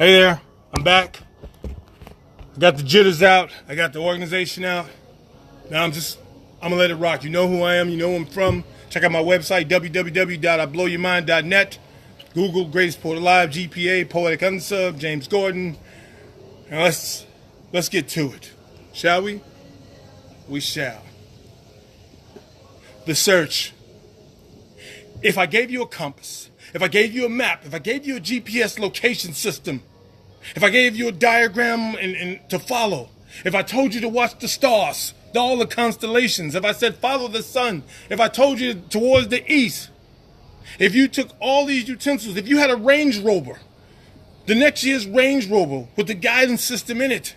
Hey there, I'm back. I got the jitters out. I got the organization out. Now I'm gonna let it rock. You know who I am. You know where I'm from. Check out my website, www.iblowyourmind.net. Google Greatest Poet Alive, G.P.A, Poetic Unsub, James Gordon. Now let's get to it. Shall we? We shall. The search. If I gave you a compass, if I gave you a map, if I gave you a GPS location system, if I gave you a diagram and to follow, if I told you to watch the stars, all the constellations, if I said follow the sun, if I told you towards the east, if you took all these utensils, if you had a Range Rover, the next year's Range Rover with the guidance system in it,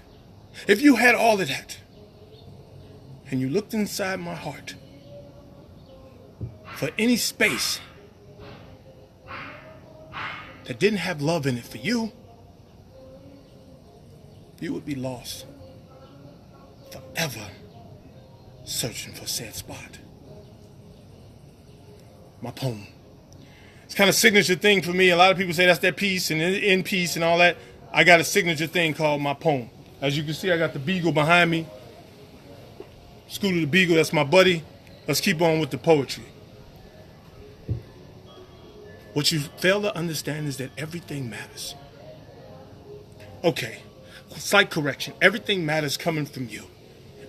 if you had all of that, and you looked inside my heart for any space that didn't have love in it for you, you would be lost forever searching for said spot. My poem. It's kind of signature thing for me. A lot of people say that's their piece and in peace and all that. I got a signature thing called my poem. As you can see, I got the Beagle behind me. Scooter the Beagle, that's my buddy. Let's keep on with the poetry. What you fail to understand is that everything matters. Okay, slight correction. Everything matters coming from you.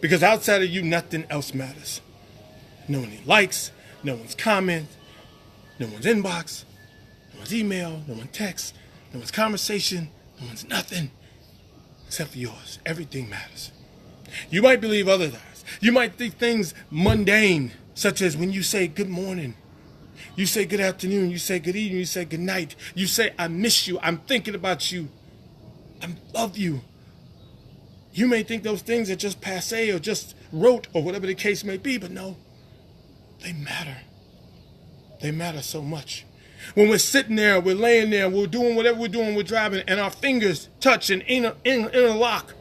Because outside of you, nothing else matters. No one likes, no one's comment, no one's inbox, no one's email, no one's text, no one's conversation, no one's nothing except for yours. Everything matters. You might believe otherwise. You might think things mundane, such as when you say good morning, you say good afternoon, you say good evening, you say good night, you say I miss you, I'm thinking about you, I love you. You may think those things are just passé or just rote or whatever the case may be, but no, they matter. They matter so much. When we're sitting there, we're laying there, we're doing whatever we're doing, we're driving, and our fingers touch and interlock.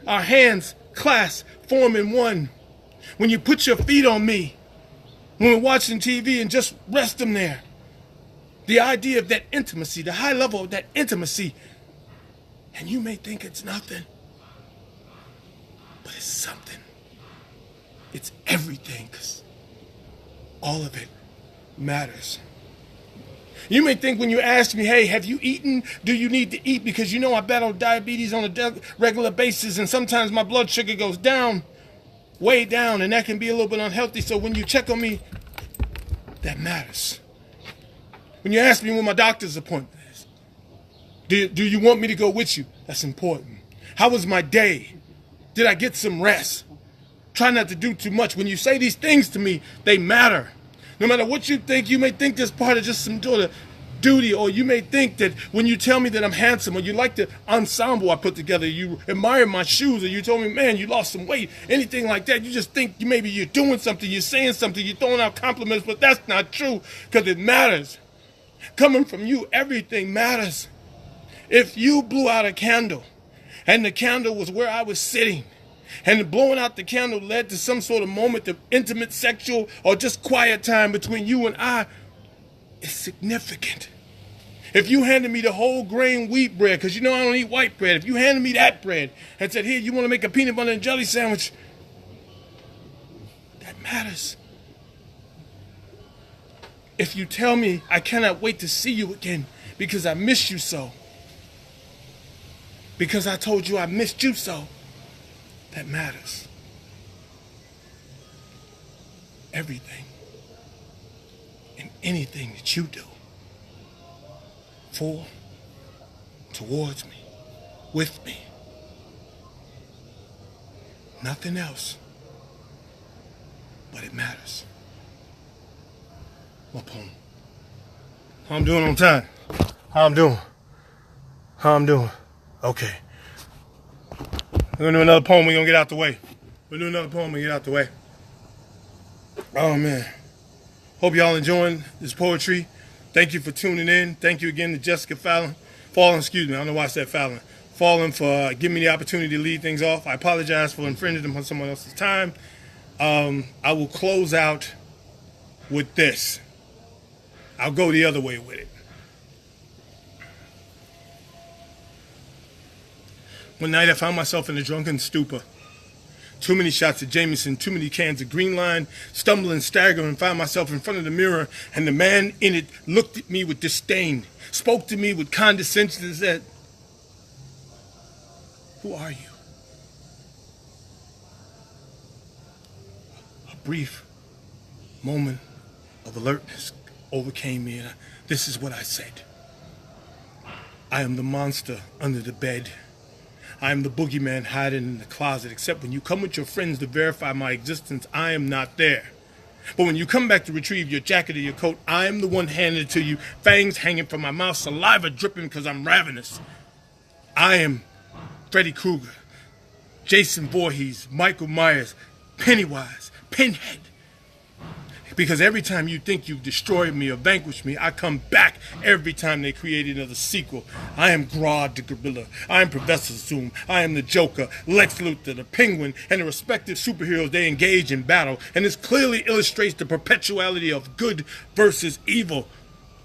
Our hands clasp, form in one. When you put your feet on me, when we're watching TV and just rest them there. The idea of that intimacy, the high level of that intimacy, and you may think it's nothing, but it's something. It's everything, because all of it matters. You may think when you ask me, hey, have you eaten? Do you need to eat? Because you know I battle diabetes on a regular basis, and sometimes my blood sugar goes down, way down, and that can be a little bit unhealthy. So when you check on me, that matters. When you ask me when my doctor's appointment is, do you want me to go with you? That's important. How was my day? Did I get some rest? Try not to do too much. When you say these things to me, they matter. No matter what you think, you may think this part of just some sort of duty, or you may think that when you tell me that I'm handsome, or you like the ensemble I put together, you admire my shoes, or you told me, man, you lost some weight, anything like that, you just think maybe you're doing something, you're saying something, you're throwing out compliments, but that's not true, because it matters. Coming from you, everything matters. If you blew out a candle, and the candle was where I was sitting, and blowing out the candle led to some sort of moment of intimate, sexual, or just quiet time between you and I, it's significant. If you handed me the whole grain wheat bread, because you know I don't eat white bread, if you handed me that bread and said, here, you want to make a peanut butter and jelly sandwich, that matters. If you tell me I cannot wait to see you again because I miss you so, because I told you I missed you so, that matters. Everything and anything that you do for, towards me, with me, nothing else, but it matters. My poem. How I'm doing on time? How I'm doing? Okay. We're gonna do another poem, we're gonna get out the way. Oh man. Hope y'all enjoying this poetry. Thank you for tuning in. Thank you again to Jessica Fallen, I don't know why I said Fallon. Fallen for giving me the opportunity to lead things off. I apologize for infringing upon someone else's time. I will close out with this. I'll go the other way with it. One night I found myself in a drunken stupor. Too many shots of Jameson, too many cans of Green Line, stumble and stagger and find myself in front of the mirror, and the man in it looked at me with disdain, spoke to me with condescension and said, "Who are you?" A brief moment of alertness overcame me, and this is what I said. "I am the monster under the bed. I am the boogeyman hiding in the closet, except when you come with your friends to verify my existence, I am not there. But when you come back to retrieve your jacket or your coat, I am the one handing it to you, fangs hanging from my mouth, saliva dripping because I'm ravenous. I am Freddy Krueger, Jason Voorhees, Michael Myers, Pennywise, Pinhead. Because every time you think you've destroyed me or vanquished me, I come back every time they create another sequel. I am Grodd the Gorilla. I am Professor Zoom. I am the Joker, Lex Luthor, the Penguin, and the respective superheroes they engage in battle. And this clearly illustrates the perpetuality of good versus evil.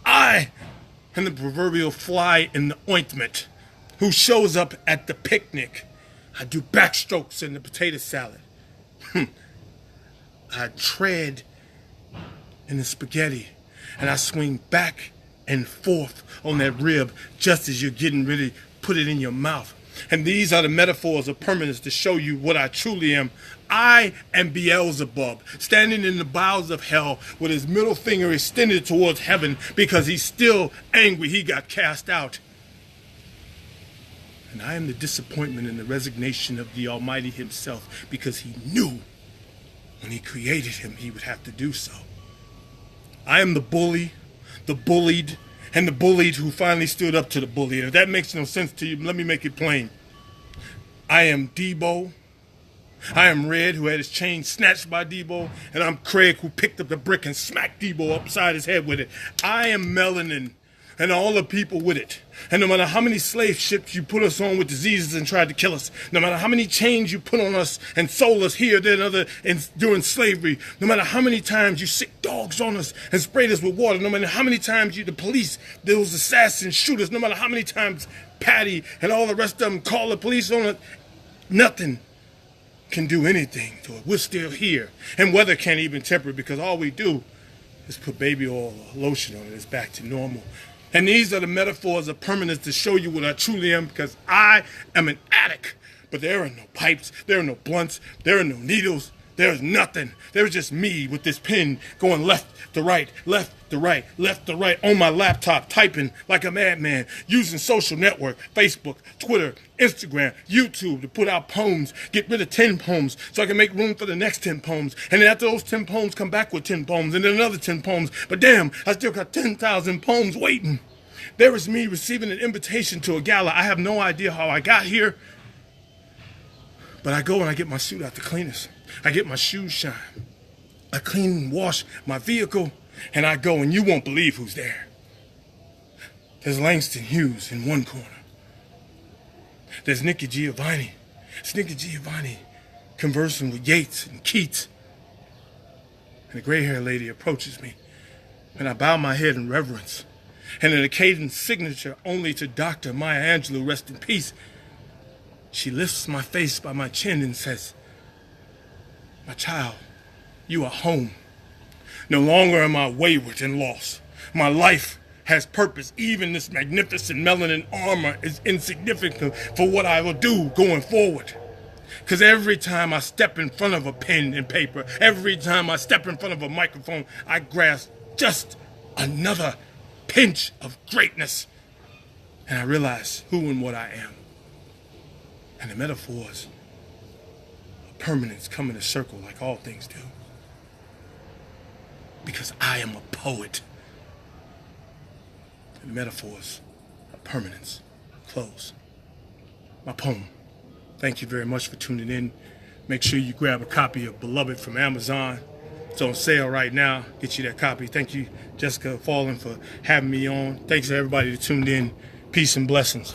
I am the proverbial fly in the ointment who shows up at the picnic. I do backstrokes in the potato salad. I tread in the spaghetti, and I swing back and forth on that rib just as you're getting ready to put it in your mouth. And these are the metaphors of permanence to show you what I truly am. I am Beelzebub, standing in the bowels of hell with his middle finger extended towards heaven because he's still angry he got cast out. And I am the disappointment and the resignation of the Almighty himself because he knew when he created him he would have to do so. I am the bully, the bullied, and the bullied who finally stood up to the bully. And if that makes no sense to you, let me make it plain. I am Debo. I am Red, who had his chain snatched by Debo. And I'm Craig, who picked up the brick and smacked Debo upside his head with it. I am Melanin, and all the people with it. And no matter how many slave ships you put us on with diseases and tried to kill us, no matter how many chains you put on us and sold us here, there, and other during slavery, no matter how many times you sick dogs on us and sprayed us with water, no matter how many times the police, those assassins shoot us, no matter how many times Patty and all the rest of them call the police on us, nothing can do anything to it. We're still here. And weather can't even temper it because all we do is put baby oil or lotion on it. It's back to normal. And these are the metaphors of permanence to show you what I truly am, because I am an addict. But there are no pipes, there are no blunts, there are no needles, there is nothing. There is just me with this pen going left to right, left to right, left to right on my laptop, typing like a madman, using social network, Facebook, Twitter, Instagram, YouTube to put out poems, get rid of 10 poems so I can make room for the next 10 poems. And then after those 10 poems, come back with 10 poems and then another 10 poems. But damn, I still got 10,000 poems waiting. There is me receiving an invitation to a gala. I have no idea how I got here, but I go and I get my suit out the cleaners. I get my shoes shined. I clean and wash my vehicle, and I go, and you won't believe who's there. There's Langston Hughes in one corner. There's Nikki Giovanni. It's Nikki Giovanni conversing with Yates and Keats. And the gray-haired lady approaches me, and I bow my head in reverence. And in a cadence signature only to Dr. Maya Angelou, rest in peace, she lifts my face by my chin and says, "My child, you are home. No longer am I wayward and lost. My life has purpose. Even this magnificent melanin armor is insignificant for what I will do going forward. Because every time I step in front of a pen and paper, every time I step in front of a microphone, I grasp just another pinch of greatness. And I realize who and what I am. And the metaphors of permanence come in a circle like all things do. Because I am a poet. And the metaphors of permanence close. My poem. Thank you very much for tuning in. Make sure you grab a copy of Beloved from Amazon. It's on sale right now. Get you that copy. Thank you, Jessica Fallen, for having me on. Thanks to everybody that tuned in. Peace and blessings.